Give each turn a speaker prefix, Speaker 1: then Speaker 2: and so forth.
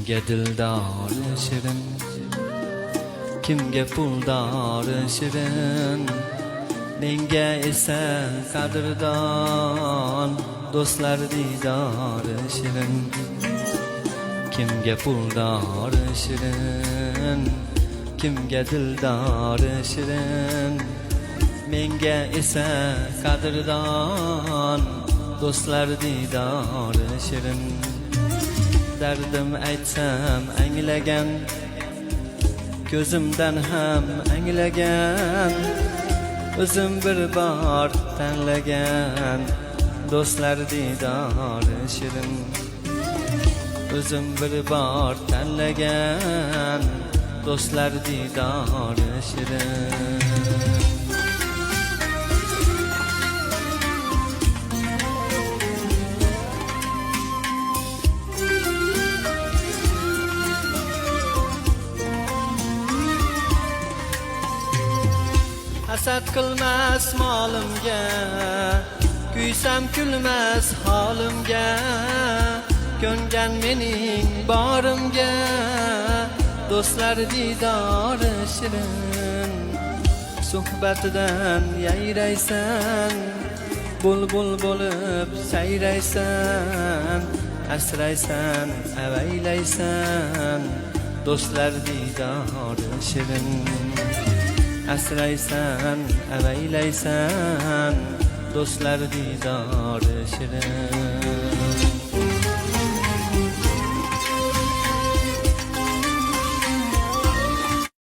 Speaker 1: Kimga dildor shirin, kimga puldor shirin, menga esa qadrdon do'stlar diydori shirin. Kimga puldor shirin, kimga dildor shirin, menga esa qadrdon do'stlar diydori shirin. Derdim aytsam anglagan, ko'zimdan ham anglagan, o'zim bir bor tanlagan do'stlar diydori shirin. O'zim bir bor tanlagan do'stlar diydori shirin. Hasad qilmas molimga, kuysam kulmas holimga, ko'ngan mening borimga do'stlar diydori shirin. Suhbatidan yayraysan, bulbul bo'lib sayraysan, asraysan, avaylaysan do'stlar diydori shirin. Asraysan, avaylaysan do'stlar diydori shirin.